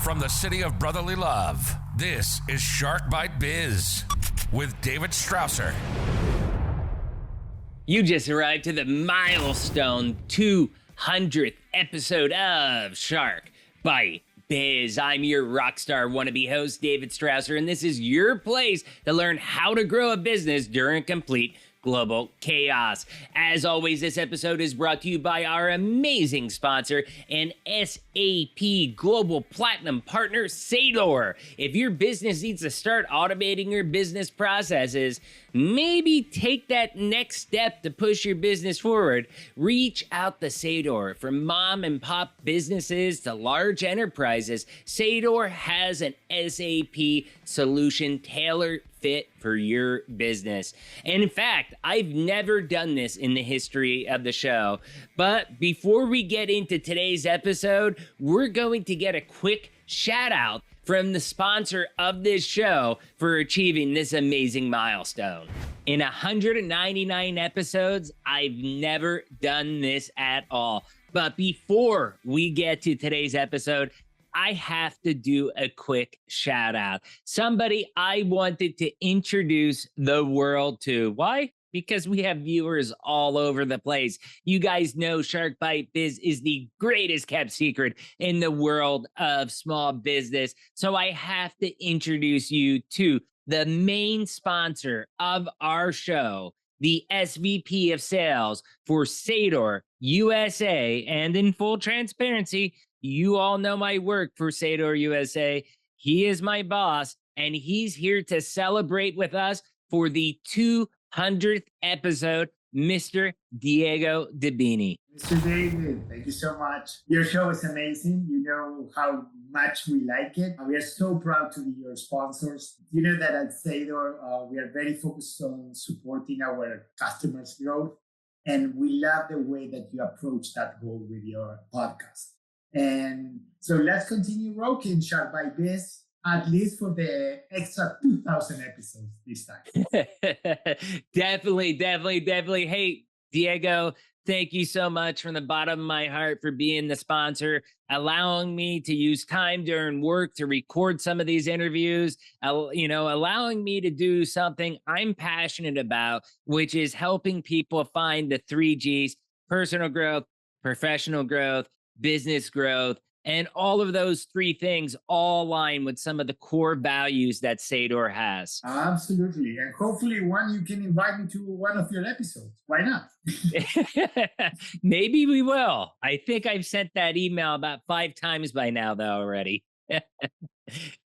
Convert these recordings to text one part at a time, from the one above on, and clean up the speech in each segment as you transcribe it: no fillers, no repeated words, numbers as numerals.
From the city of brotherly love, this is Shark Bite Biz with David Strausser. You just arrived to the milestone 200th episode of Shark Bite Biz. I'm your rockstar wannabe host, David Strausser, and this is your place to learn how to grow a business during complete global chaos. As always, this episode is brought to you by our amazing sponsor and SAP Global Platinum partner, Sador. If your business needs to start automating your business processes, maybe take that next step to push your business forward, reach out to Sador. From mom and pop businesses to large enterprises, Sador has an SAP solution tailored fit for your business. And in fact, I've never done this in the history of the show. But before we get into today's episode, we're going to get a quick shout out from the sponsor of this show for achieving this amazing milestone. In 199 episodes, I've never done this at all. But before we get to today's episode, I have to do a quick shout out. Somebody I wanted to introduce the world to. Why? Because we have viewers all over the place. You guys know Shark Bite Biz is the greatest kept secret in the world of small business. So I have to introduce you to the main sponsor of our show, the SVP of sales for Sador USA. And in full transparency, you all know my work for Sador USA. He is my boss, and he's here to celebrate with us for the 200th episode, Mr. Diego Debini. Mr. David, thank you so much. Your show is amazing. You know how much we like it. We are so proud to be your sponsors. You know that at Sador, we are very focused on supporting our customers' growth, and we love the way that you approach that goal with your podcast. And so let's continue rocking Shark Bite Biz, at least for the extra 2,000 episodes this time. Definitely. Hey, Diego, thank you so much from the bottom of my heart for being the sponsor, allowing me to use time during work to record some of these interviews, allowing me to do something I'm passionate about, which is helping people find the 3Gs: personal growth, professional growth, business growth, and all of those three things all align with some of the core values that Sador has. Absolutely. And hopefully you can invite me to one of your episodes. Why not? Maybe we will. I think I've sent that email about 5 times by now, though, already.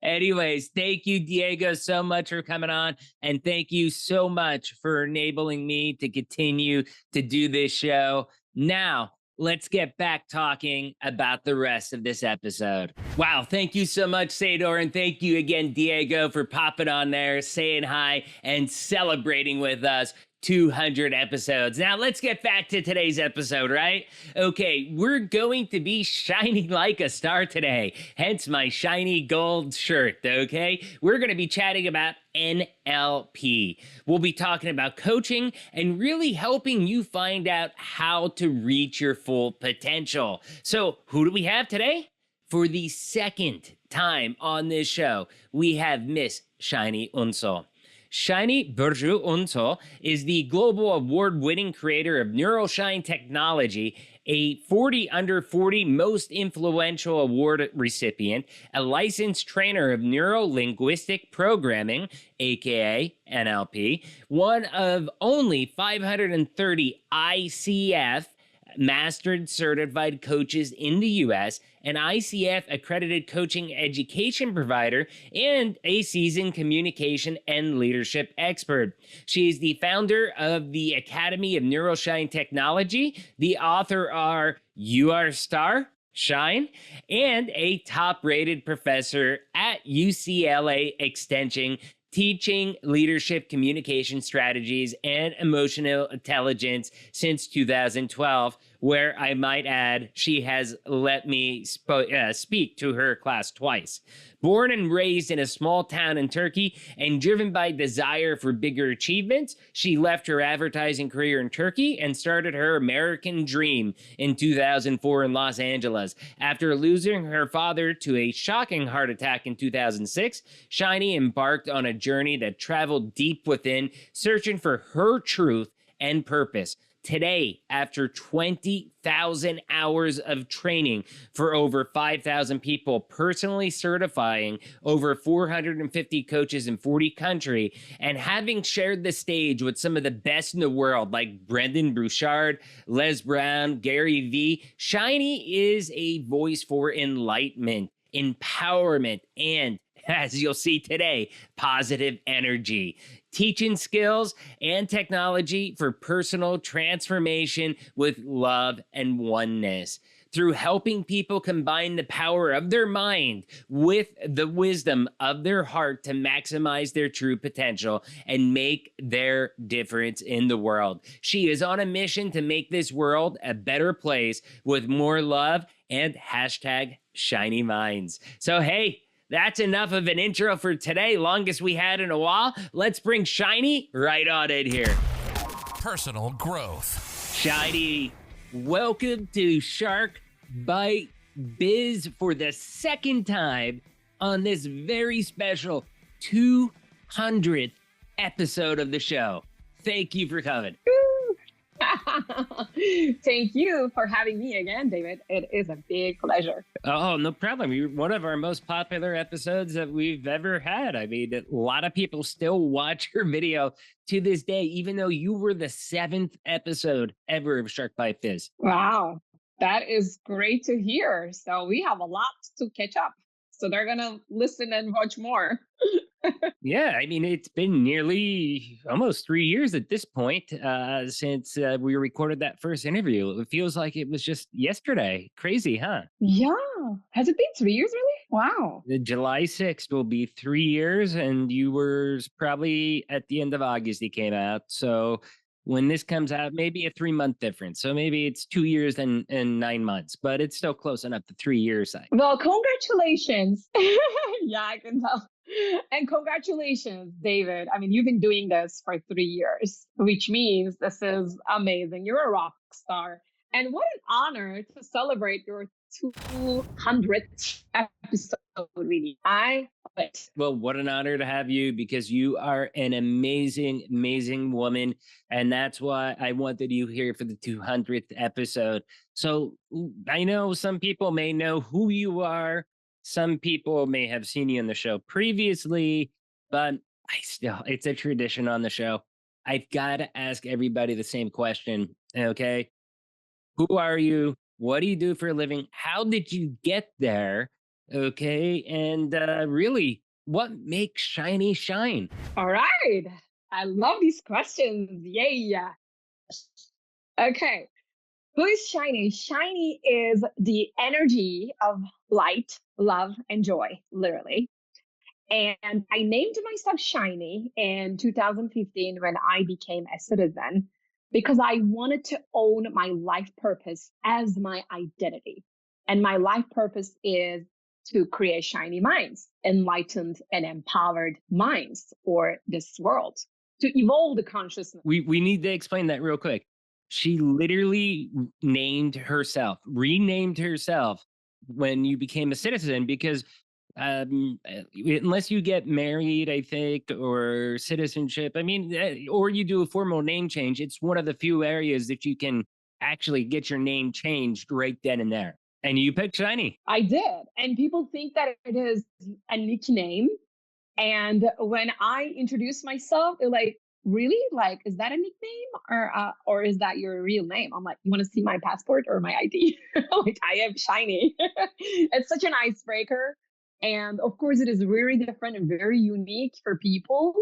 Anyways, thank you, Diego, so much for coming on. And thank you so much for enabling me to continue to do this show. Now, let's get back talking about the rest of this episode. Wow, thank you so much, Sador, and thank you again, Diego, for popping on there, saying hi, and celebrating with us 200 episodes. Now, let's get back to today's episode, right? Okay, we're going to be shining like a star today, hence my shiny gold shirt, okay? We're going to be chatting about NLP. We'll be talking about coaching and really helping you find out how to reach your full potential. So, who do we have today? For the second time on this show, we have Miss Shiny Unsal. Shiny Unsal is the global award-winning creator of Neuro-Shine Technology, a 40 under 40 most influential award recipient, a licensed trainer of neuro-linguistic programming, aka NLP, one of only 530 ICF mastered certified coaches in the US, an ICF accredited coaching education provider, and a seasoned communication and leadership expert. She is the founder of the Academy of Neuro-Shine Technology, the author are You Are Star, Shine, and a top-rated professor at UCLA Extension, teaching leadership communication strategies and emotional intelligence since 2012, where I might add, she has let me speak to her class twice. Born and raised in a small town in Turkey and driven by desire for bigger achievements, she left her advertising career in Turkey and started her American dream in 2004 in Los Angeles. After losing her father to a shocking heart attack in 2006, Shiny embarked on a journey that traveled deep within, searching for her truth and purpose. Today, after 20,000 hours of training for over 5,000 people, personally certifying over 450 coaches in 40 countries, and having shared the stage with some of the best in the world like Brendan Burchard, Les Brown, Gary Vee, Shiny is a voice for enlightenment, empowerment, and, as you'll see today, positive energy. Teaching skills and technology for personal transformation with love and oneness. Through helping people combine the power of their mind with the wisdom of their heart to maximize their true potential and make their difference in the world. She is on a mission to make this world a better place with more love and hashtag shiny minds. So, hey, that's enough of an intro for today, longest we had in a while. Let's bring Shiny right on in here. Personal growth. Shiny, welcome to Shark Bite Biz for the second time on this very special 200th episode of the show. Thank you for coming. Thank you for having me again, David. It is a big pleasure. Oh, no problem. You're one of our most popular episodes that we've ever had. I mean, a lot of people still watch your video to this day, even though you were the 7th episode ever of Shark Bite Biz. Wow, that is great to hear. So we have a lot to catch up. So they're going to listen and watch more. Yeah, I mean, it's been nearly almost 3 years at this point since we recorded that first interview. It feels like it was just yesterday. Crazy, huh? Yeah. Has it been 3 years, really? Wow. The July 6th will be 3 years, and you were probably at the end of August it came out. So when this comes out, maybe a 3-month difference. So maybe it's 2 years and 9 months, but it's still close enough to 3 years. Well, congratulations. Yeah, I can tell. And congratulations, David. I mean, you've been doing this for 3 years, which means this is amazing. You're a rock star. And what an honor to celebrate your 200th episode, really. I love it. Well, what an honor to have you, because you are an amazing, amazing woman. And that's why I wanted you here for the 200th episode. So I know some people may know who you are. Some people may have seen you on the show previously, but it's a tradition on the show. I've got to ask everybody the same question. Okay. Who are you? What do you do for a living? How did you get there? Okay. And really, what makes Shiny shine? All right. I love these questions. Yay. Okay. Who is Shiny? Shiny is the energy of light, love, and joy, literally. And I named myself Shiny in 2015 when I became a citizen because I wanted to own my life purpose as my identity. And my life purpose is to create shiny minds, enlightened and empowered minds for this world, to evolve the consciousness. We need to explain that real quick. She literally renamed herself when you became a citizen, because unless you get married, I think, or citizenship, I mean, or you do a formal name change, it's one of the few areas that you can actually get your name changed right then and there. And you picked Shiny. I did. And people think that it is a nickname. And when I introduce myself, they're like, really? Like, is that a nickname or is that your real name? I'm like, you want to see my passport or my ID? Like, I am Shiny. It's such an icebreaker. And of course, it is very different and very unique for people.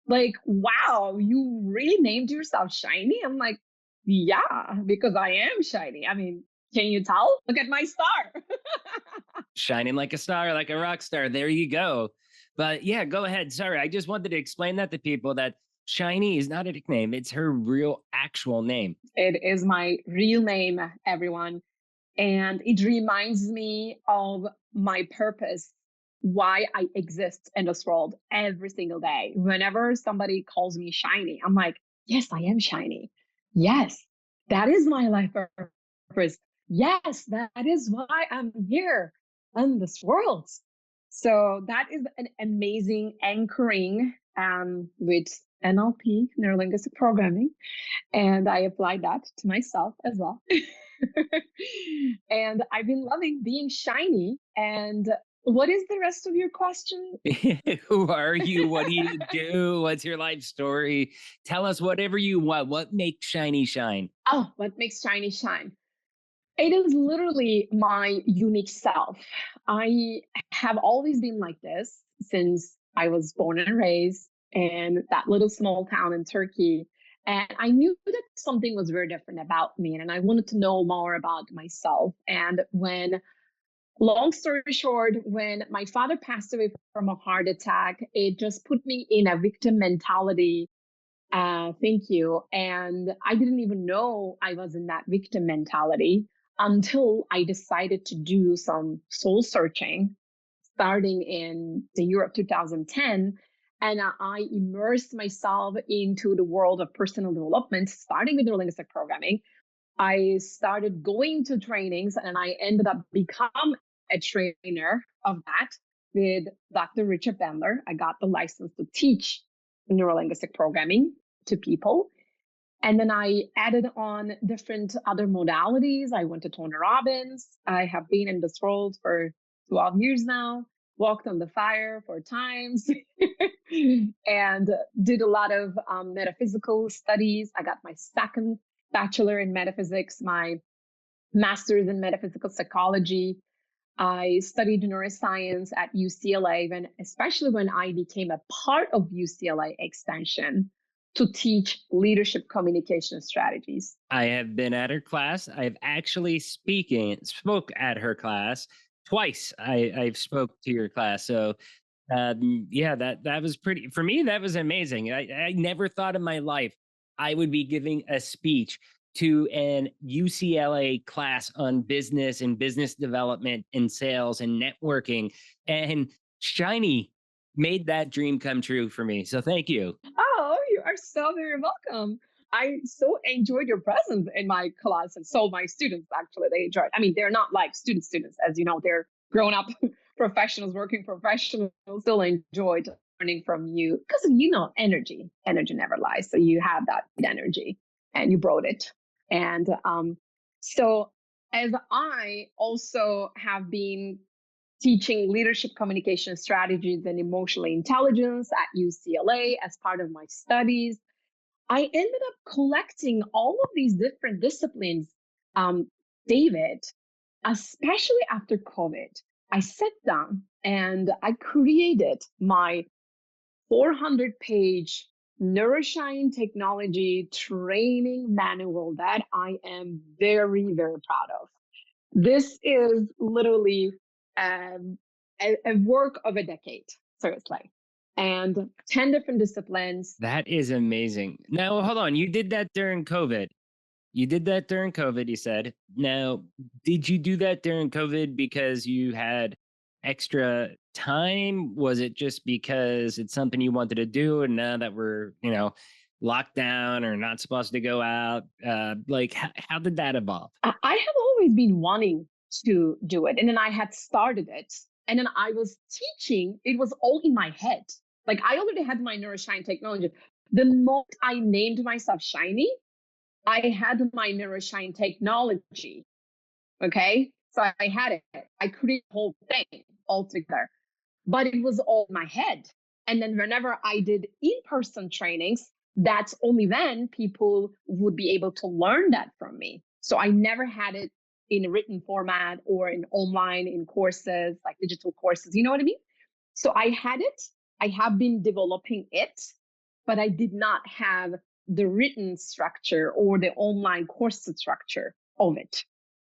Like, wow, you really named yourself Shiny? I'm like, yeah, because I am shiny. I mean, can you tell? Look at my star. Shining like a star, like a rock star. There you go. But yeah, go ahead. Sorry, I just wanted to explain that to people, that Shiny is not a nickname. It's her real actual name. It is my real name, everyone. And it reminds me of my purpose, why I exist in this world every single day. Whenever somebody calls me shiny, I'm like, yes, I am shiny. Yes, that is my life purpose. Yes, that is why I'm here in this world. So that is an amazing anchoring with NLP, neuro-linguistic programming, and I applied that to myself as well. And I've been loving being shiny. And what is the rest of your question? Who are you? What do you do? What's your life story? Tell us whatever you want. What makes Shiny shine? Oh, what makes shiny shine? It is literally my unique self. I have always been like this since I was born and raised in that little small town in Turkey. And I knew that something was very different about me, and I wanted to know more about myself. And long story short, when my father passed away from a heart attack, it just put me in a victim mentality. Thank you. And I didn't even know I was in that victim mentality until I decided to do some soul searching starting in the year of 2010. And I immersed myself into the world of personal development, starting with neurolinguistic programming. I started going to trainings and I ended up become a trainer of that with Dr. Richard Bandler. I got the license to teach neurolinguistic programming to people. And then I added on different other modalities. I went to Tony Robbins. I have been in this world for 12 years now, walked on the fire 4 times, and did a lot of metaphysical studies. I got my second bachelor in metaphysics, my master's in metaphysical psychology. I studied neuroscience at UCLA, especially when I became a part of UCLA Extension to teach leadership communication strategies. I have been at her class. I've actually spoke at her class twice. I've spoke to your class. So yeah, that was pretty, for me, that was amazing. I never thought in my life I would be giving a speech to an UCLA class on business and business development and sales and networking. And Shiny made that dream come true for me. So thank you. Oh, you are so very welcome. I so enjoyed your presence in my class, and so my students actually they enjoyed. I mean, they're not like students, as you know, they're grown up professionals, working professionals, still enjoyed learning from you because you know energy never lies. So you have that energy, and you brought it, and so as I also have been teaching leadership communication strategies and emotional intelligence at UCLA as part of my studies, I ended up collecting all of these different disciplines, David, especially after COVID. I sat down and I created my 400-page Neuro-Shine Technology training manual that I am very, very proud of. This is literally a work of a decade, seriously, and 10 different disciplines. That is amazing. Now, hold on. You did that during COVID. You did that during COVID, you said. Now, did you do that during COVID because you had extra time? Was it just because it's something you wanted to do? And now that we're, locked down or not supposed to go out, how did that evolve? I have always been wanting to do it. And then I had started it. And then I was teaching, it was all in my head. Like I already had my Neuroshine technology. The moment I named myself Shiny, I had my Neuroshine technology. Okay. So I had it. I created the whole thing all together, but it was all in my head. And then whenever I did in-person trainings, that's only then people would be able to learn that from me. So I never had it in a written format or in online in courses, like digital courses. You know what I mean? So I had it. I have been developing it, but I did not have the written structure or the online course structure of it.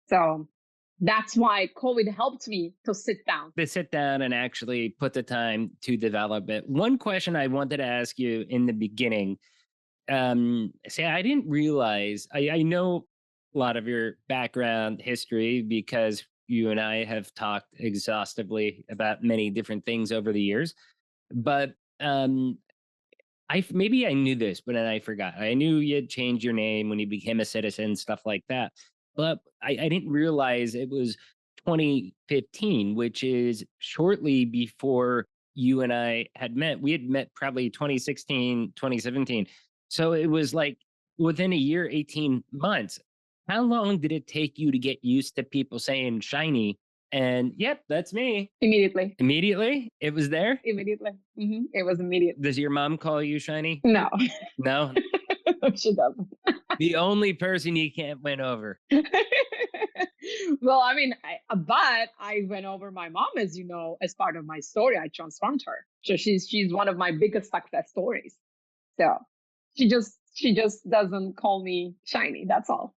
So That's why COVID helped me to sit down. To sit down and actually put the time to develop it. One question I wanted to ask you in the beginning, say I didn't realize, I know a lot of your background history because you and I have talked exhaustively about many different things over the years, but maybe I knew this, but then I forgot. I knew you had changed your name when you became a citizen, stuff like that. But I didn't realize it was 2015, which is shortly before you and I had met. We had met probably 2016, 2017. So it was like within a year, 18 months. How long did it take you to get used to people saying shiny? And yep, that's me. Immediately. Immediately? It was there? Immediately. It was immediate. Does your mom call you shiny? No. No? She doesn't. The only person you can't win over. Well, I mean, but I went over my mom, as you know, as part of my story. I transformed her. So she's one of my biggest success stories. So she just doesn't call me shiny. That's all.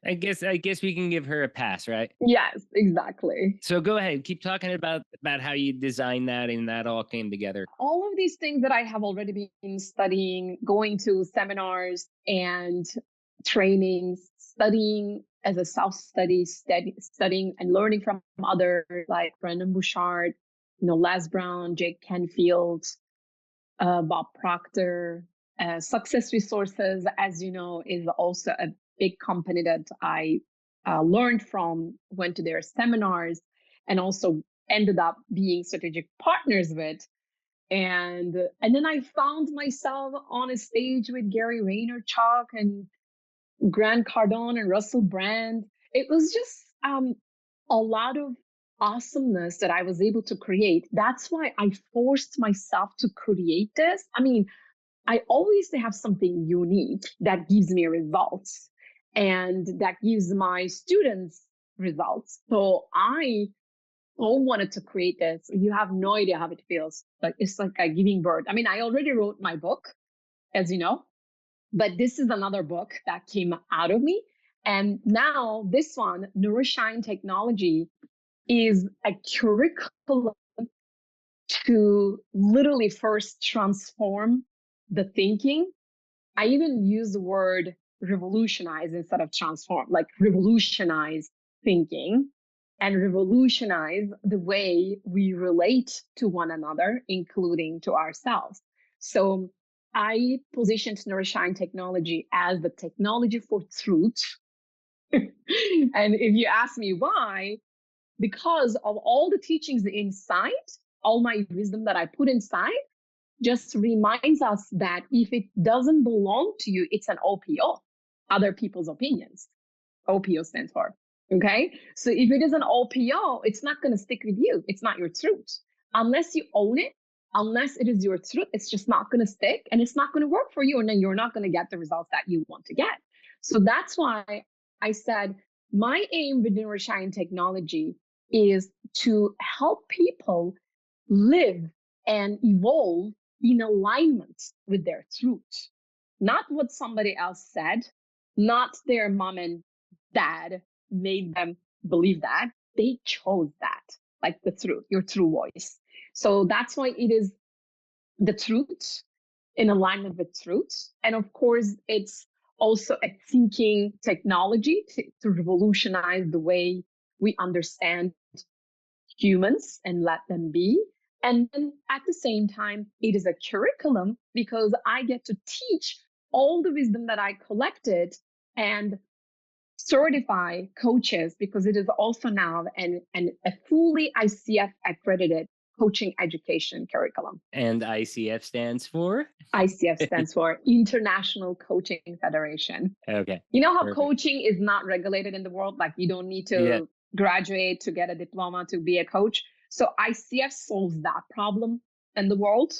I guess we can give her a pass, right? Yes, exactly. So go ahead, keep talking about how you designed that and that all came together. All of these things that I have already been studying, going to seminars and trainings, studying as a self-study, studying and learning from others like Brendon Bouchard, Les Brown, Jake Canfield, Bob Proctor. Success Resources, as you know, is also a big company that I learned from, went to their seminars, and also ended up being strategic partners with. And then I found myself on a stage with Gary Vaynerchuk and Grant Cardone and Russell Brand. It was just a lot of awesomeness that I was able to create. That's why I forced myself to create this. I mean, I always have something unique that gives me results and that gives my students results. So I wanted to create this. You have no idea how it feels. Like it's like a giving birth. I mean, I already wrote my book, as you know, but this is another book that came out of me. And now this one, Neuro-Shine Technology, is a curriculum to literally first transform the thinking. I even use the word revolutionize instead of transform, like revolutionize thinking and revolutionize the way we relate to one another, including to ourselves. So I positioned Neuro-Shine Technology as the technology for truth. And if you ask me why, because of all the teachings inside, all my wisdom that I put inside, just reminds us that if it doesn't belong to you, it's an OPO, other people's opinions. OPO stands for, okay? So if it is an OPO, it's not going to stick with you. It's not your truth. Unless you own it, unless it is your truth, it's just not going to stick and it's not going to work for you. And then you're not going to get the results that you want to get. So that's why I said my aim with Neuro-Shine Technology is to help people live and evolve in alignment with their truth, not what somebody else said, not their mom and dad made them believe that. They chose that, like the truth, your true voice. So that's why it is the truth in alignment with truth. And of course, it's also a thinking technology to revolutionize the way we understand humans and let them be. And then at the same time, it is a curriculum because I get to teach all the wisdom that I collected and certify coaches because it is also now a fully ICF accredited coaching education curriculum. And ICF stands for? ICF stands for International Coaching Federation. Okay. You know how coaching is not regulated in the world? Like you don't need to graduate to get a diploma to be a coach. So ICF solves that problem in the world.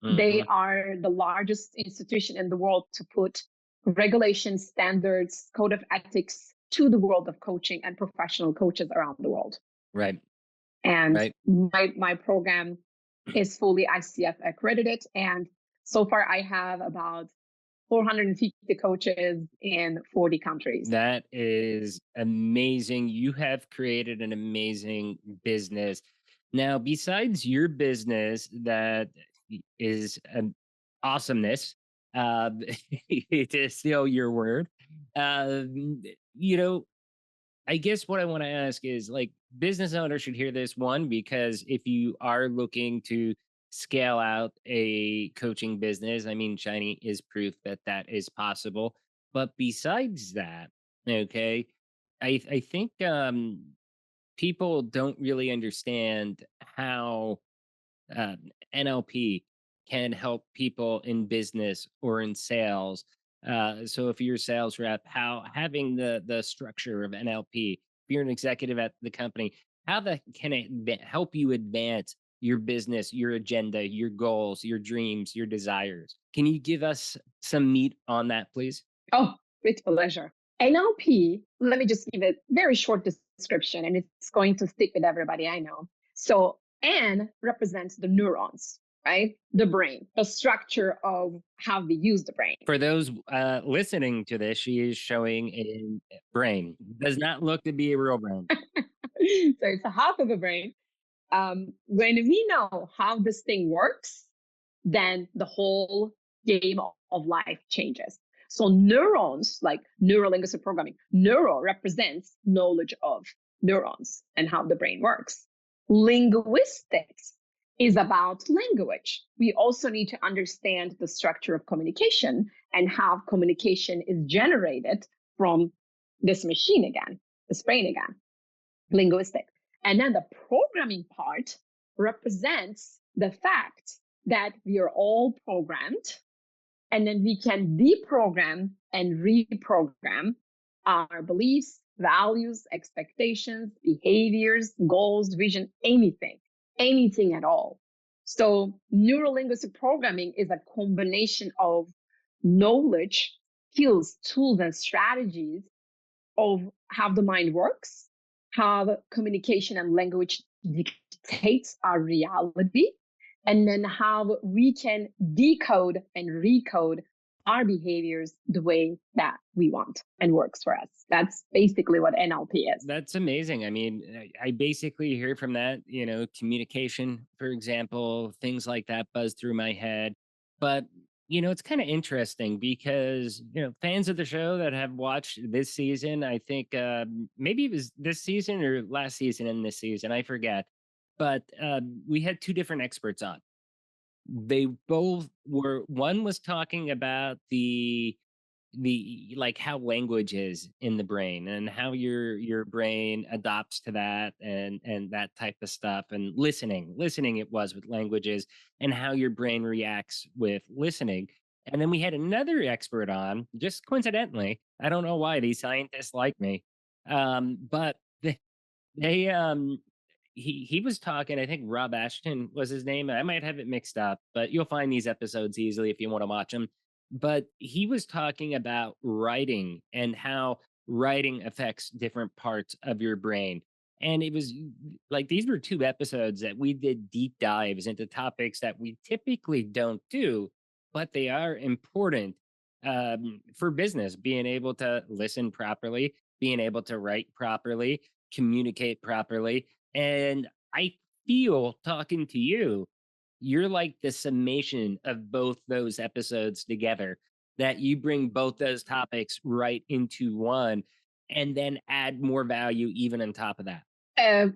Mm-hmm. They are the largest institution in the world to put regulations, standards, code of ethics to the world of coaching and professional coaches around the world. Right. And my program is fully ICF accredited. And so far I have about 450 coaches in 40 countries. That is amazing. You have created an amazing business. Now, besides your business that is an awesomeness, uh, it is still your word. You know, I guess what I want to ask is like business owners should hear this one because if you are looking to scale out a coaching business, I mean, Shiny is proof that that is possible. But besides that, okay, I think people don't really understand how um, NLP can help people in business or in sales. So if you're a sales rep, how having the structure of NLP, if you're an executive at the company, how that can help you advance your business, your agenda, your goals, your dreams, your desires. Can you give us some meat on that, please? Oh, with pleasure. NLP, let me just give a very short description and it's going to stick with everybody I know. So N represents the neurons, right? The brain, the structure of how we use the brain. For those listening to this, she is showing a brain. Does not look to be a real brain. So it's a half of a brain. When we know how this thing works, then the whole game of life changes. So neurons, like neuro-linguistic programming, neuro represents knowledge of neurons and how the brain works. Linguistics is about language. We also need to understand the structure of communication and how communication is generated from this machine again, this brain again, linguistic. And then the programming part represents the fact that we are all programmed, and then we can deprogram and reprogram our beliefs, values, expectations, behaviors, goals, vision, anything at all. So neuro-linguistic programming is a combination of knowledge, skills, tools, and strategies of how the mind works, how communication and language dictates our reality, and then how we can decode and recode our behaviors the way that we want and works for us. That's basically what NLP is. That's amazing. I mean, I basically hear from that, you know, communication, for example, things like that buzz through my head. But, you know, it's kind of interesting because, you know, fans of the show that have watched this season, I think maybe it was this season or last season and this season, I forget. But we had two different experts on. They both were, one was talking about the like how language is in the brain and how your brain adopts to that and that type of stuff, and listening it was with languages and how your brain reacts with listening. And then we had another expert on, just coincidentally, I don't know why these scientists like me, but they he was talking, I think Rob Ashton was his name. I might have it mixed up, but you'll find these episodes easily if you want to watch them. But he was talking about writing and how writing affects different parts of your brain. And it was like these were two episodes that we did deep dives into topics that we typically don't do, but they are important for business, being able to listen properly, being able to write properly, communicate properly. And I feel talking to you, you're like the summation of both those episodes together, that you bring both those topics right into one and then add more value even on top of that.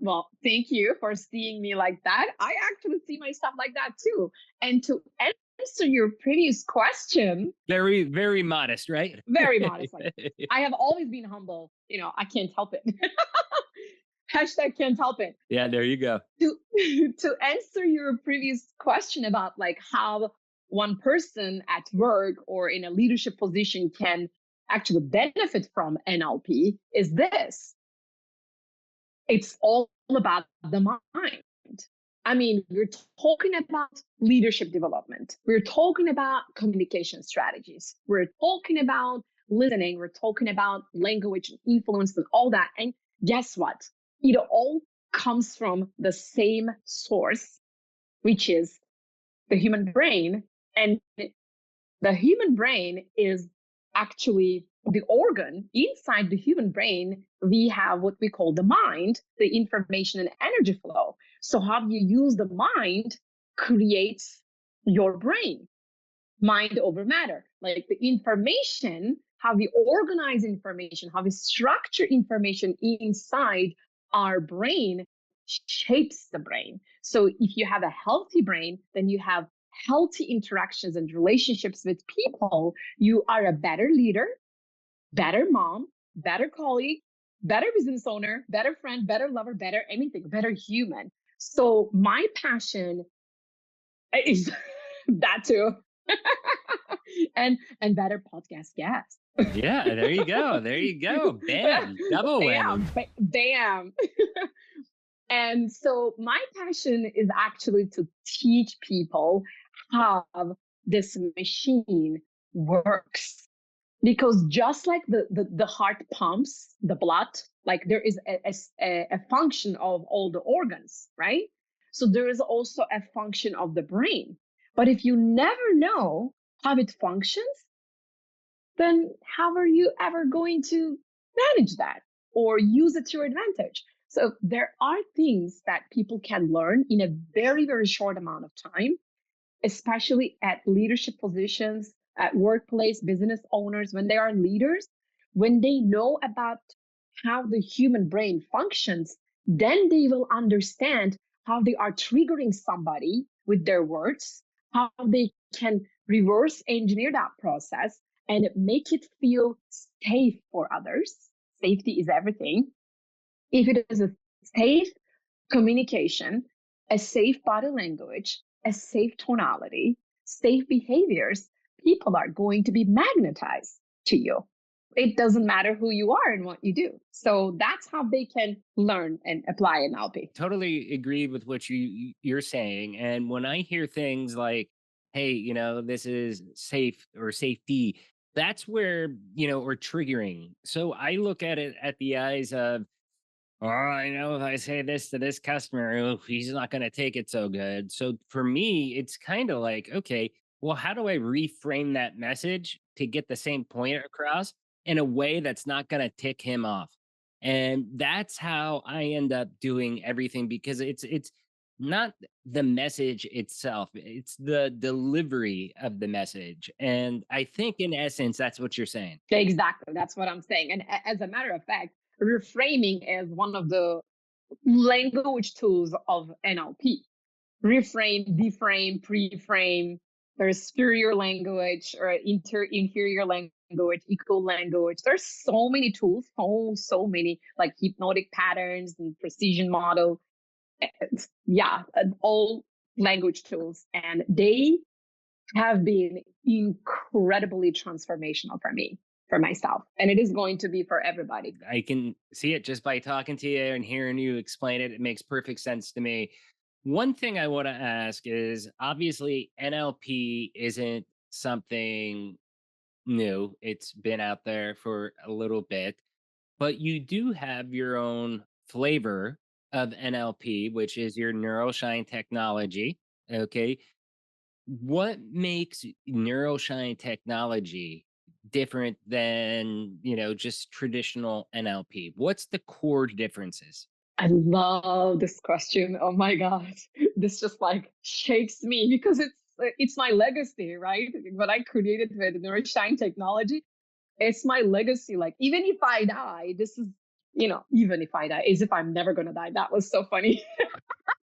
Well, thank you for seeing me like that. I actually see myself like that too. And to answer your previous question, Very, very modest, right? very modest. Like, I have always been humble. You know, I can't help it. Hashtag can't help it. Yeah, there you go. To answer your previous question about like how one person at work or in a leadership position can actually benefit from NLP is this. It's all about the mind. I mean, we're talking about leadership development. We're talking about communication strategies. We're talking about listening. We're talking about language and influence and all that. And guess what? It all comes from the same source, which is the human brain. And The human brain is actually the organ. Inside the human brain, we have what we call the mind, the information and energy flow. So how you use the mind creates your brain, mind over matter. Like the information, how we organize information, how we structure information inside our brain shapes the brain. So if you have a healthy brain, then you have healthy interactions and relationships with people. You are a better leader, better mom, better colleague, better business owner, better friend, better lover, better anything, better human. So my passion is that too. and better podcast guest. Yeah, there you go. There you go. Bam. Double whammy. Bam. And so my passion is actually to teach people how this machine works. Because just like the heart pumps the blood, like there is a function of all the organs, right? So there is also a function of the brain. But if you never know how it functions, then how are you ever going to manage that or use it to your advantage? So there are things that people can learn in a very, very short amount of time, especially at leadership positions, at workplace, business owners, when they are leaders, when they know about how the human brain functions, then they will understand how they are triggering somebody with their words, how they can reverse engineer that process and make it feel safe for others. Safety is everything. If it is a safe communication, a safe body language, a safe tonality, safe behaviors, people are going to be magnetized to you. It doesn't matter who you are and what you do. So that's how they can learn and apply NLP. Totally agree with what you're saying. And when I hear things like, hey, this is safe or safety, that's where, or triggering. So I look at it at the eyes of, oh, I know if I say this to this customer, he's not going to take it so good. So for me, it's kind of like, okay, well, how do I reframe that message to get the same point across in a way that's not going to tick him off? And that's how I end up doing everything, because it's not the message itself, it's the delivery of the message. And I think in essence, that's what you're saying. Exactly. That's what I'm saying. And as a matter of fact, reframing is one of the language tools of NLP. Reframe, deframe, pre-frame. There's superior language or inferior language, equal language. There's so many tools, so many, like hypnotic patterns and precision model. Yeah, all language tools. And they have been incredibly transformational for me, for myself. And it is going to be for everybody. I can see it just by talking to you and hearing you explain it. It makes perfect sense to me. One thing I want to ask is, obviously NLP isn't something new. It's been out there for a little bit, but you do have your own flavor of NLP, which is your Neuroshine technology. Okay. What makes Neuroshine technology different than, just traditional NLP? What's the core differences? I love this question. Oh my God. This just like shakes me because it's my legacy, right? What I created with Neuro-Shine technology, it's my legacy. Like even if I die, this is, even if I die, as if I'm never gonna die. That was so funny.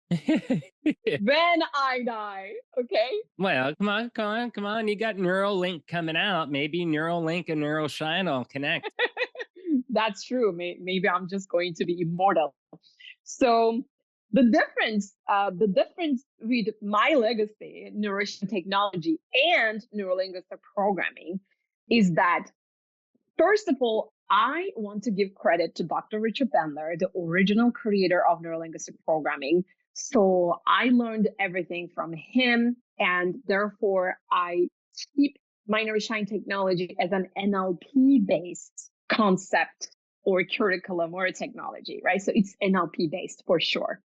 When I die, okay? Well, come on. You got Neuralink coming out. Maybe Neuralink and Neuroshine will connect. That's true. Maybe I'm just going to be immortal. So the difference with my legacy, Neuroshine technology and neurolinguistic programming, is that first of all, I want to give credit to Dr. Richard Bandler, the original creator of neurolinguistic programming. So I learned everything from him, and therefore I keep my Neuro-Shine technology as an NLP-based concept or curriculum or technology, right? So it's NLP-based for sure.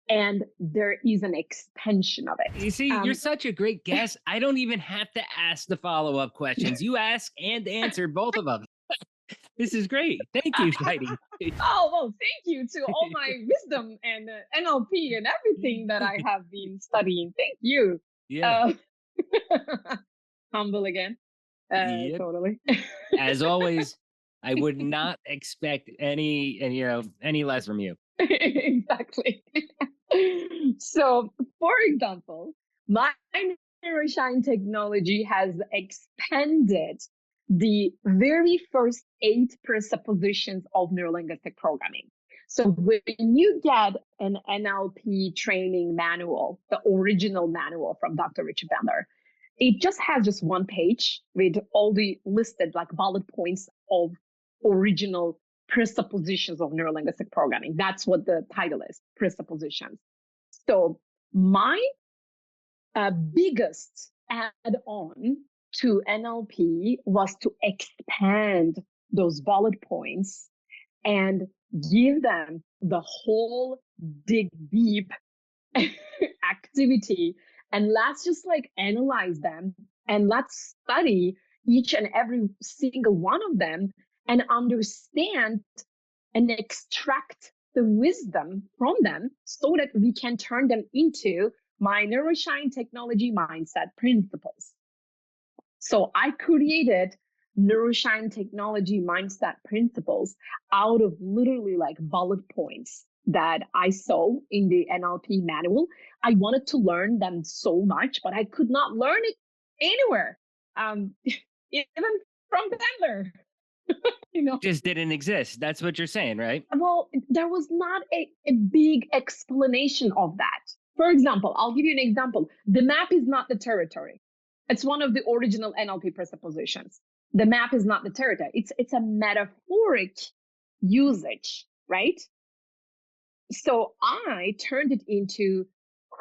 and there is an extension of it. You see, you're such a great guest. I don't even have to ask the follow-up questions. You ask and answer both of them. This is great. Thank you, Shiny. Oh, well, thank you to all my wisdom and NLP and everything that I have been studying. Thank you. Yeah. Humble again. Yep. Totally. As always, I would not expect any less from you. Exactly. So, for example, my Neuro-Shine technology has expanded the very first 8 presuppositions of neurolinguistic programming. So when you get an NLP training manual, the original manual from Dr. Richard Bandler, it just has just one page with all the listed like bullet points of original presuppositions of neurolinguistic programming. That's what the title is, presuppositions. So my biggest add-on to NLP was to expand those bullet points and give them the whole dig deep activity. And let's just like analyze them and let's study each and every single one of them and understand and extract the wisdom from them so that we can turn them into my Neuro-Shine technology mindset principles. So I created Neuro-Shine technology mindset principles out of literally like bullet points that I saw in the NLP manual. I wanted to learn them so much, but I could not learn it anywhere, even from Bandler. Just didn't exist. That's what you're saying, right? Well, there was not a big explanation of that. For example, I'll give you an example. The map is not the territory. It's one of the original NLP presuppositions. The map is not the territory. It's a metaphoric usage, right? So I turned it into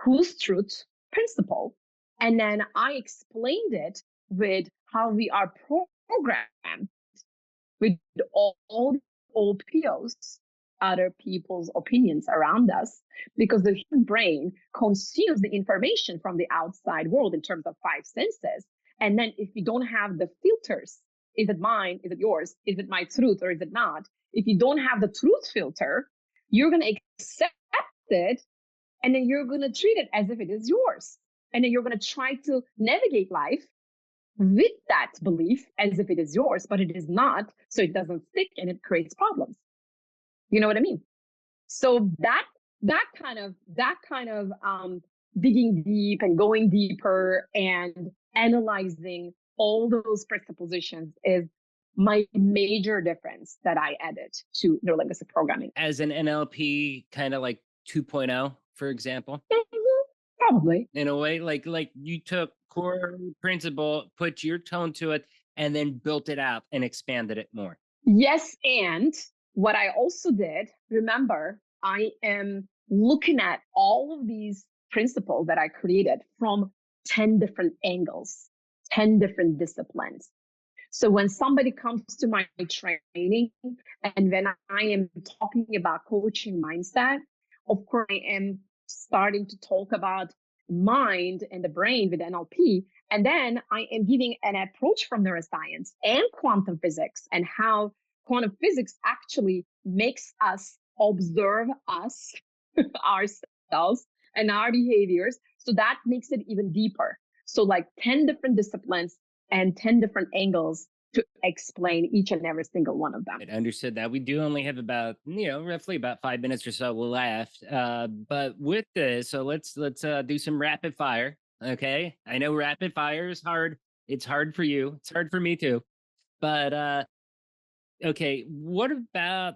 whose truth principle, and then I explained it with how we are programmed with all OPOs, other people's opinions around us, because the human brain consumes the information from the outside world in terms of 5 senses. And then if you don't have the filters, is it mine? Is it yours? Is it my truth or is it not? If you don't have the truth filter, you're going to accept it and then you're going to treat it as if it is yours. And then you're going to try to navigate life with that belief as if it is yours, but it is not. So it doesn't stick and it creates problems. You know what I mean? So that kind of digging deep and going deeper and analyzing all those presuppositions is my major difference that I added to neurolinguistic programming. As an NLP kind of like 2.0, for example. Probably. In a way, like you took core principle, put your tone to it, and then built it out and expanded it more. Yes, and what I also did, remember, I am looking at all of these principles that I created from 10 different angles, 10 different disciplines. So when somebody comes to my training and when I am talking about coaching mindset, of course, I am starting to talk about mind and the brain with NLP. And then I am giving an approach from neuroscience and quantum physics and how quantum physics actually makes us observe us, ourselves, and our behaviors. So that makes it even deeper. So like 10 different disciplines and 10 different angles to explain each and every single one of them. I understood that. We do only have about, roughly about 5 minutes or so left. But with this, so let's do some rapid fire. Okay. I know rapid fire is hard. It's hard for you. It's hard for me too. But okay, what about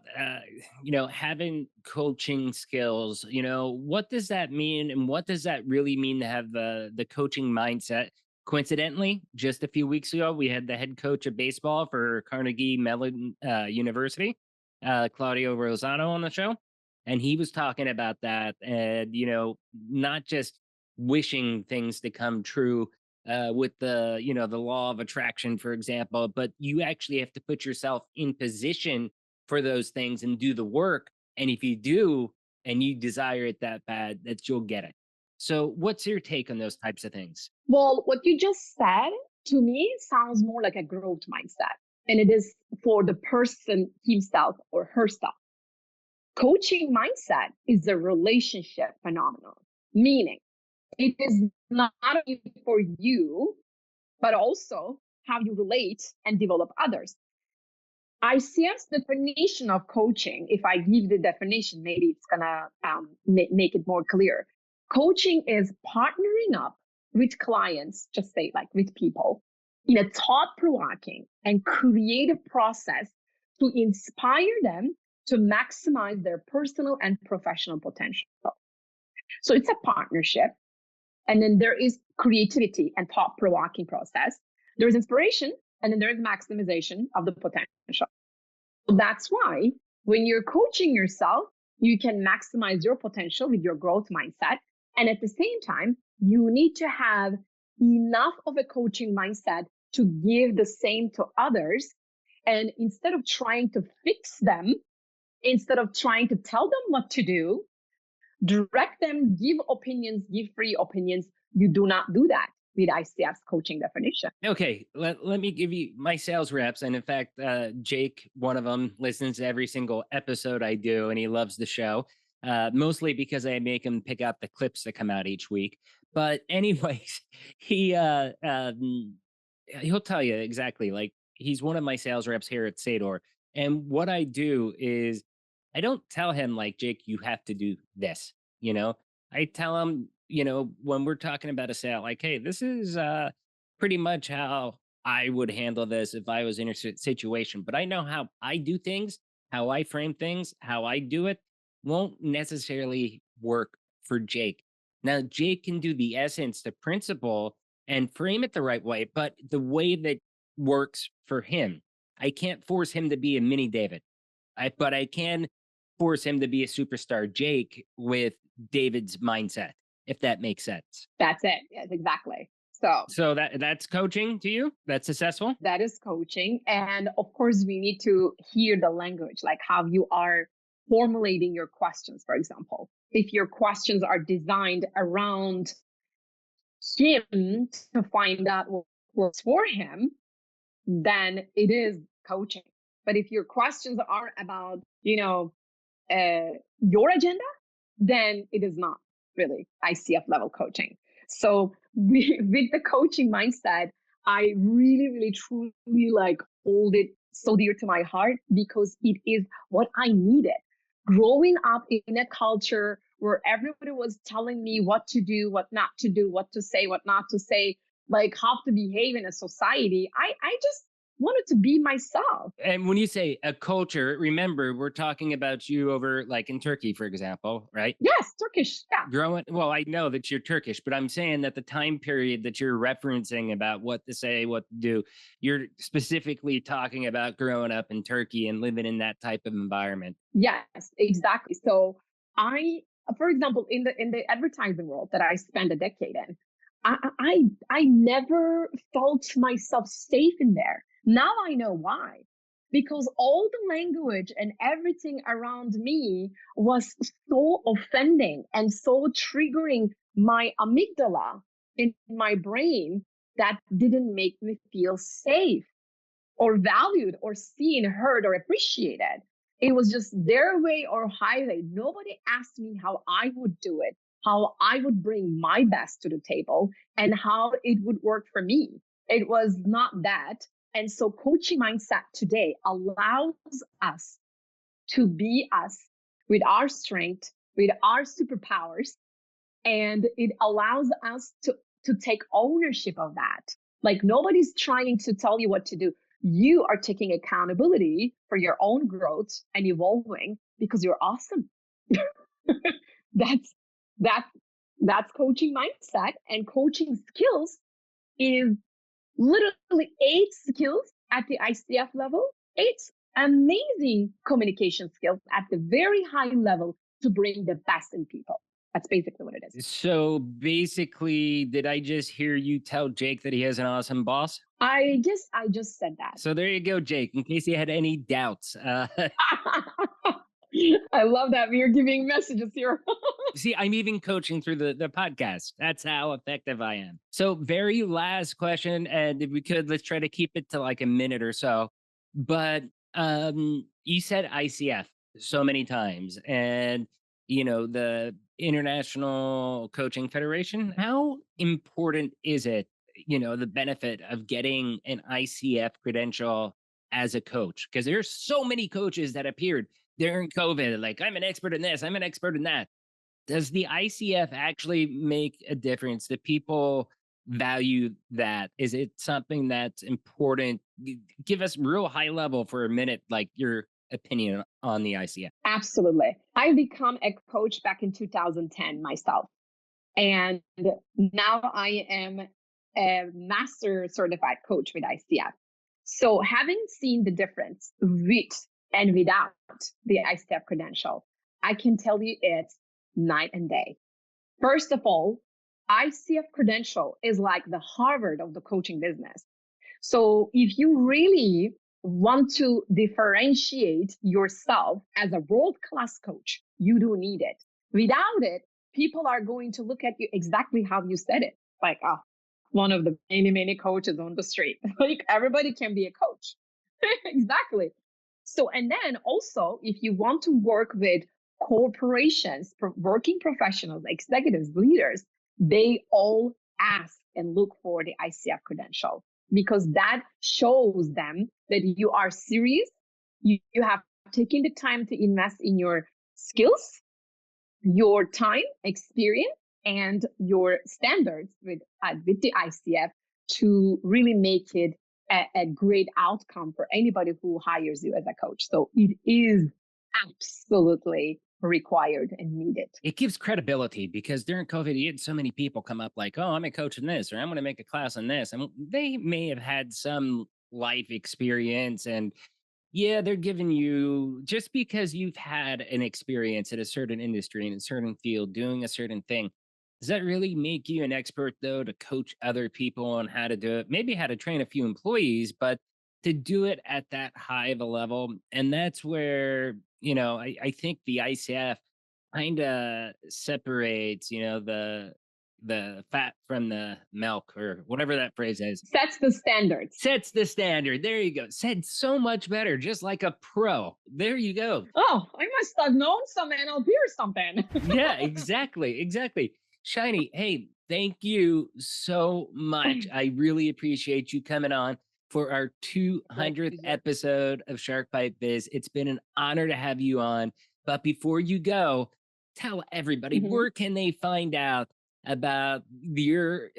having coaching skills? What does that mean, and what does that really mean to have the coaching mindset? Coincidentally, just a few weeks ago, we had the head coach of baseball for Carnegie Mellon University, Claudio Rosano, on the show, and he was talking about that, and not just wishing things to come true with the the law of attraction, for example, but you actually have to put yourself in position for those things and do the work. And if you do, and you desire it that bad that you'll get it. So what's your take on those types of things? Well, what you just said to me sounds more like a growth mindset, and it is for the person himself or herself. Coaching mindset is a relationship phenomenon, meaning it is not only for you, but also how you relate and develop others. ICF's definition of coaching, if I give the definition, maybe it's gonna make it more clear. Coaching is partnering up with clients, just say like with people, in a thought-provoking and creative process to inspire them to maximize their personal and professional potential. So it's a partnership. And then there is creativity and thought-provoking process. There is inspiration, and then there is maximization of the potential. So that's why when you're coaching yourself, you can maximize your potential with your growth mindset. And at the same time, you need to have enough of a coaching mindset to give the same to others. And instead of trying to fix them, instead of trying to tell them what to do, direct them, give opinions, give free opinions. You do not do that with ICF's coaching definition. Okay, let me give you my sales reps. And in fact, Jake, one of them, listens to every single episode I do, and he loves the show, mostly because I make him pick out the clips that come out each week. But anyways, he'll tell you exactly, like, he's one of my sales reps here at Sador. And what I do is I don't tell him like, Jake, you have to do this, I tell him, when we're talking about a sale, like, hey, this is pretty much how I would handle this if I was in a situation. But I know how I do things, how I frame things, how I do it won't necessarily work for Jake. Now, Jake can do the essence, the principle, and frame it the right way, but the way that works for him. I can't force him to be a mini David, but I can force him to be a superstar Jake with David's mindset, if that makes sense. That's it. Yes, exactly. So that's coaching to you? That's successful? That is coaching. And of course, we need to hear the language, like how you are formulating your questions, for example. If your questions are designed around him to find out what works for him, then it is coaching. But if your questions are about, your agenda, then it is not really ICF level coaching. So with the coaching mindset, I really, really, truly hold it so dear to my heart because it is what I needed. Growing up in a culture where everybody was telling me what to do, what not to do, what to say, what not to say, like how to behave in a society, I just wanted to be myself. And when you say a culture, remember, we're talking about you over like in Turkey, for example, right? Yes, Turkish. Yeah. Well, I know that you're Turkish, but I'm saying that the time period that you're referencing about what to say, what to do, you're specifically talking about growing up in Turkey and living in that type of environment. Yes, exactly. So for example, in the advertising world that I spent a decade in, I never felt myself safe in there. Now I know why. Because all the language and everything around me was so offending and so triggering my amygdala in my brain that didn't make me feel safe or valued or seen, heard, or appreciated. It was just their way or highway. Nobody asked me how I would do it, how I would bring my best to the table, and how it would work for me. It was not that. And so coaching mindset today allows us to be us with our strength, with our superpowers, and it allows us to take ownership of that. Like nobody's trying to tell you what to do. You are taking accountability for your own growth and evolving because you're awesome. That's coaching mindset, and coaching skills is literally 8 skills at the ICF level, 8 amazing communication skills at the very high level to bring the best in people. That's basically what it is. So basically, did I just hear you tell Jake that he has an awesome boss? I guess I just said that. So there you go, Jake, in case you had any doubts. I love that you're giving messages here. See, I'm even coaching through the podcast. That's how effective I am. So, very last question, and if we could, let's try to keep it to like a minute or so. But you said ICF so many times, and the International Coaching Federation. How important is it? The benefit of getting an ICF credential as a coach, because there's so many coaches that appeared during COVID, like I'm an expert in this, I'm an expert in that. Does the ICF actually make a difference? Do people value that? Is it something that's important? Give us real high level for a minute, like your opinion on the ICF. Absolutely. I become a coach back in 2010 myself. And now I am a master certified coach with ICF. So having seen the difference with and without the ICF credential, I can tell you it's night and day. First of all, ICF credential is like the Harvard of the coaching business. So if you really want to differentiate yourself as a world-class coach, you do need it. Without it, people are going to look at you exactly how you said it. Like, oh, one of the many coaches on the street. Like everybody can be a coach. Exactly. So, and then also, if you want to work with corporations, working professionals, executives, leaders, they all ask and look for the ICF credential because that shows them that you are serious. You have taken the time to invest in your skills, your time, experience, and your standards with the ICF to really make it a great outcome for anybody who hires you as a coach. So it is absolutely required and needed. It gives credibility because during COVID, you had so many people come up like, oh, I'm a coach in this, or I'm going to make a class on this. And they may have had some life experience and yeah, they're giving you just because you've had an experience in a certain industry, in a certain field, doing a certain thing. Does that really make you an expert, though, to coach other people on how to do it? Maybe how to train a few employees, but to do it at that high of a level. And that's where, I think the ICF kind of separates, the fat from the milk or whatever that phrase is. Sets the standards. Sets the standard. There you go. Said so much better, just like a pro. There you go. Oh, I must have known some NLP or something. Yeah, exactly. Shiny, hey, thank you so much. I really appreciate you coming on for our 200th episode of Shark Bite Biz. It's been an honor to have you on. But before you go, tell everybody where can they find out about your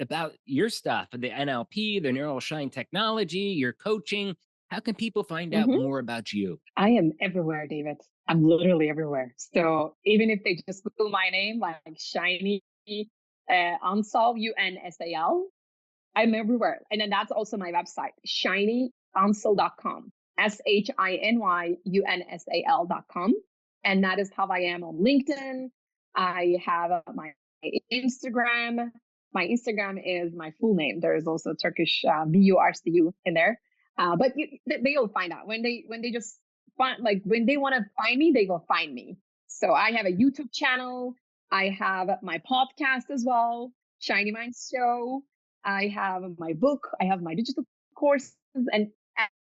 stuff, the NLP, the Neuro-Shine Technology, your coaching. How can people find out more about you? I am everywhere, David. I'm literally everywhere. So even if they just Google my name, like Shiny Unsal, UNSAL, I'm everywhere. And then that's also my website, shinyunsal.com, SHINYUNSAL.com. And that is how I am on LinkedIn. I have my Instagram. My Instagram is my full name. There is also Turkish VURCU in there. But they'll find out when they just find, like when they want to find me, they will find me. So I have a YouTube channel. I have my podcast as well, Shiny Minds Show. I have my book. I have my digital courses. And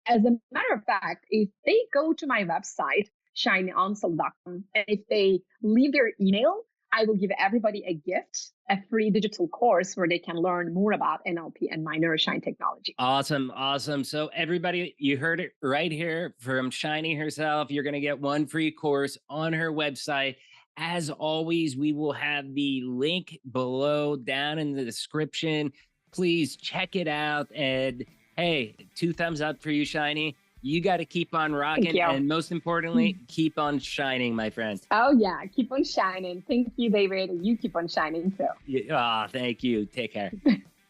as a matter of fact, if they go to my website, shinyunsal.com, and if they leave their email, I will give everybody a gift, a free digital course where they can learn more about NLP and my Neuroshine technology. Awesome. So everybody, you heard it right here from Shiny herself. You're going to get one free course on her website. As always, we will have the link below down in the description. Please check it out. And hey, 2 thumbs up for you, Shiny. You got to keep on rocking. And most importantly, keep on shining, my friend. Oh, yeah. Keep on shining. Thank you, David. You keep on shining, too. Thank you. Take care.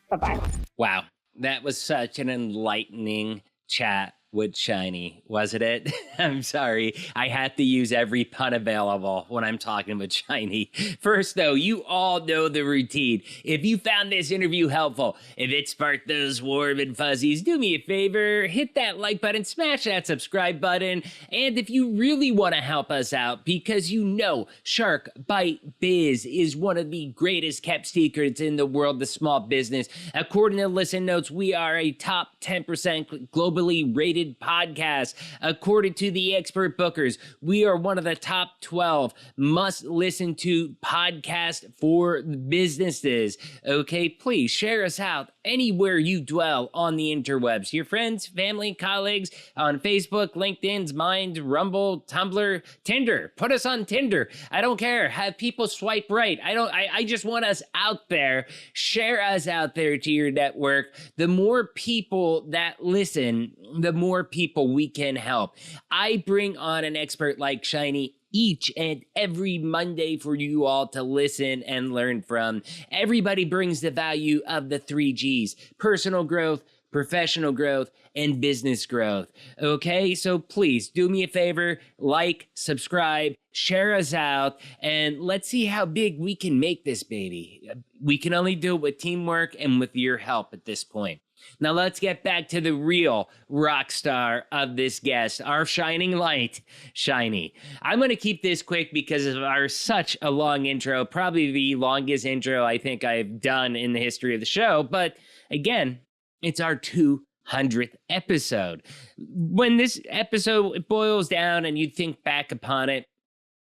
Bye-bye. Wow. That was such an enlightening chat with Shiny, wasn't it? I'm sorry. I had to use every pun available when I'm talking with Shiny. First, though, you all know the routine. If you found this interview helpful, if it sparked those warm and fuzzies, do me a favor, hit that like button, smash that subscribe button, and if you really want to help us out, because you know Shark Bite Biz is one of the greatest kept secrets in the world of small business. According to Listen Notes, we are a top 10% globally rated podcast. According to the expert bookers, we are one of the top 12 must listen to podcasts for businesses. Okay, please share us out anywhere you dwell on the interwebs. Your friends, family, colleagues on Facebook, LinkedIn's Mind, Rumble, Tumblr, Tinder. Put us on Tinder. I don't care. Have people swipe right. I just want us out there. Share us out there to your network. The more people that listen, the more people we can help. I bring on an expert like Shiny each and every Monday for you all to listen and learn from. Everybody brings the value of the 3 Gs: personal growth, professional growth, and business growth. Okay, so please do me a favor, like, subscribe, share us out, and let's see how big we can make this baby. We can only do it with teamwork and with your help at this point. Now let's get back to the real rock star of this guest, our shining light, Shiny. I'm going to keep this quick because of our such a long intro, probably the longest intro I think I've done in the history of the show. But again, it's our 200th episode. When this episode boils down and you think back upon it,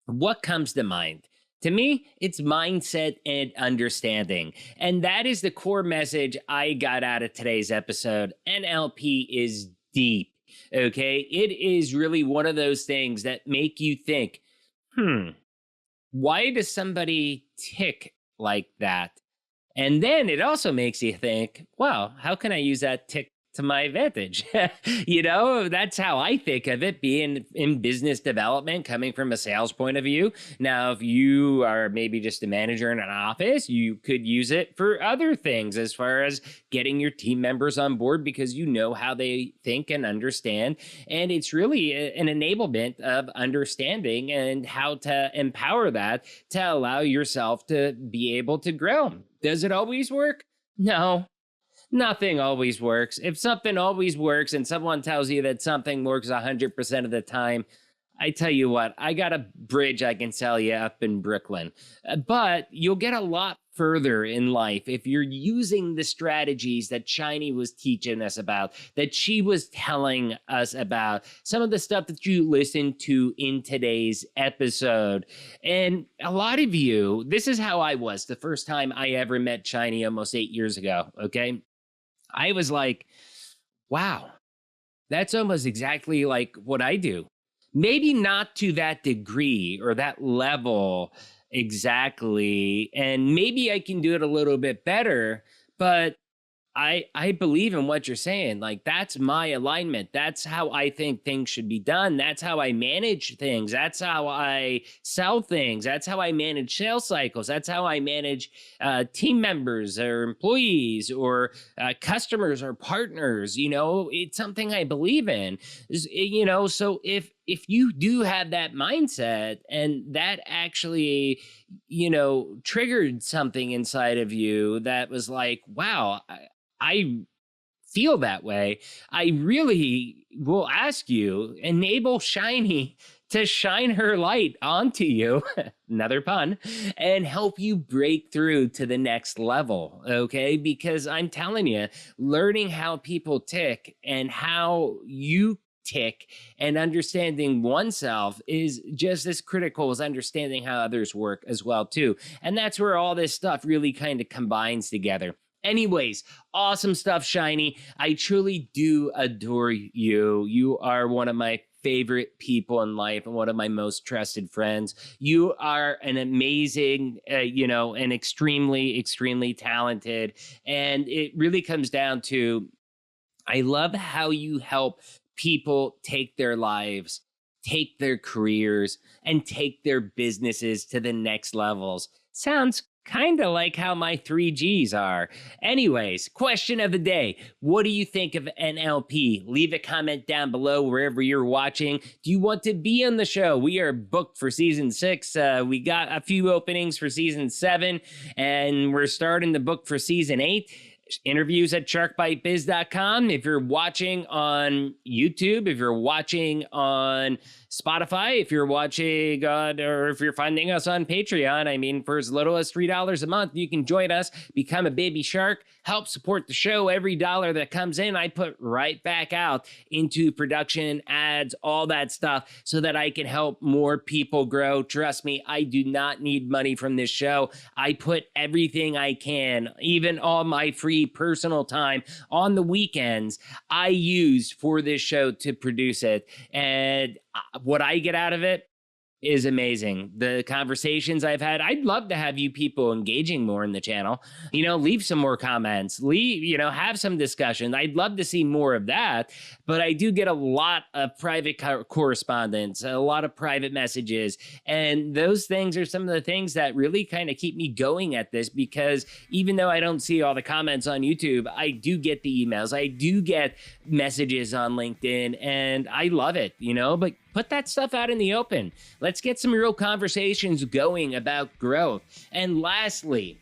what comes to mind? To me, it's mindset and understanding. And that is the core message I got out of today's episode. NLP is deep, okay? It is really one of those things that make you think, why does somebody tick like that? And then it also makes you think, well, how can I use that tick to my advantage? You know, that's how I think of it, being in business development, coming from a sales point of view. Now, if you are maybe just a manager in an office, you could use it for other things as far as getting your team members on board because you know how they think and understand. And it's really an enablement of understanding and how to empower that to allow yourself to be able to grow. Does it always work? No. Nothing always works. If something always works and someone tells you that something works 100% of the time, I tell you what, I got a bridge I can sell you up in Brooklyn. But you'll get a lot further in life if you're using the strategies that Shiny was teaching us about, that she was telling us about, some of the stuff that you listened to in today's episode. And a lot of you, this is how I was the first time I ever met Shiny almost 8 years ago, okay? I was like, wow, that's almost exactly like what I do. Maybe not to that degree or that level exactly. And maybe I can do it a little bit better, but I believe in what you're saying. Like, that's my alignment. That's how I think things should be done. That's how I manage things. That's how I sell things. That's how I manage sales cycles. That's how I manage team members or employees or customers or partners. You know, it's something I believe in. You know, so if you do have that mindset and that actually, you know, triggered something inside of you that was like, wow, I feel that way, I really will ask you, enable Shiny to shine her light onto you, another pun, and help you break through to the next level, okay? Because I'm telling you, learning how people tick and how you tick and understanding oneself is just as critical as understanding how others work as well, too. And that's where all this stuff really kind of combines together. Anyways, awesome stuff, Shiny. I truly do adore you. You are one of my favorite people in life and one of my most trusted friends. You are an amazing, and extremely, extremely talented. And it really comes down to, I love how you help people take their lives, take their careers, and take their businesses to the next levels. Sounds kind of like how my 3Gs are. Anyways, question of the day. What do you think of NLP? Leave a comment down below wherever you're watching. Do you want to be on the show? We are booked for season 6. We got a few openings for season 7, and we're starting the book for season 8. Interviews at sharkbitebiz.com. If you're watching on YouTube, if you're watching on Spotify, if you're watching or if you're finding us on Patreon, I mean, for as little as $3 a month, you can join us, become a baby shark, help support the show. Every dollar that comes in, I put right back out into production, ads, all that stuff, so that I can help more people grow. Trust me, I do not need money from this show. I put everything I can, even all my free personal time on the weekends, I use for this show to produce it. And what I get out of it is amazing. The conversations I've had, I'd love to have you people engaging more in the channel. Leave some more comments, have some discussion. I'd love to see more of that, but I do get a lot of private correspondence, a lot of private messages, and those things are some of the things that really kind of keep me going at this, because even though I don't see all the comments on YouTube, I do get the emails, I do get messages on LinkedIn, and I love it, but put that stuff out in the open. Let's get some real conversations going about growth. And lastly,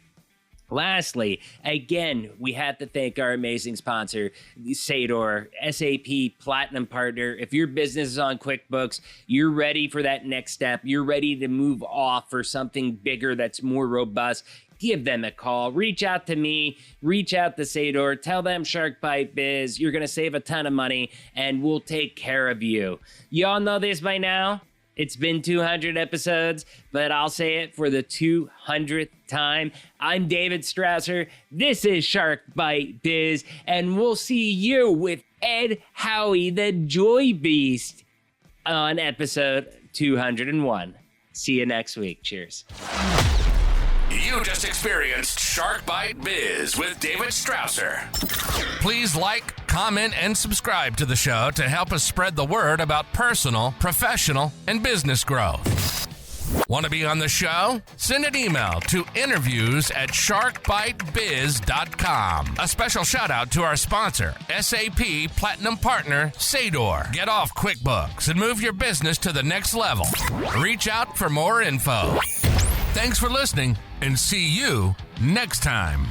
again, we have to thank our amazing sponsor, Sador, SAP Platinum Partner. If your business is on QuickBooks, you're ready for that next step. You're ready to move off for something bigger that's more robust. Give them a call. Reach out to me. Reach out to Sador. Tell them Shark Bite Biz. You're going to save a ton of money, and we'll take care of you. Y'all know this by now. It's been 200 episodes, but I'll say it for the 200th time. I'm David Strausser. This is Shark Bite Biz, and we'll see you with Ed Howie, the Joy Beast, on episode 201. See you next week. Cheers. You just experienced Shark Bite Biz with David Strausser. Please like, comment, and subscribe to the show to help us spread the word about personal, professional, and business growth. Want to be on the show? Send an email to interviews@sharkbitebiz.com. A special shout out to our sponsor, SAP Platinum Partner, Sador. Get off QuickBooks and move your business to the next level. Reach out for more info. Thanks for listening, and see you next time.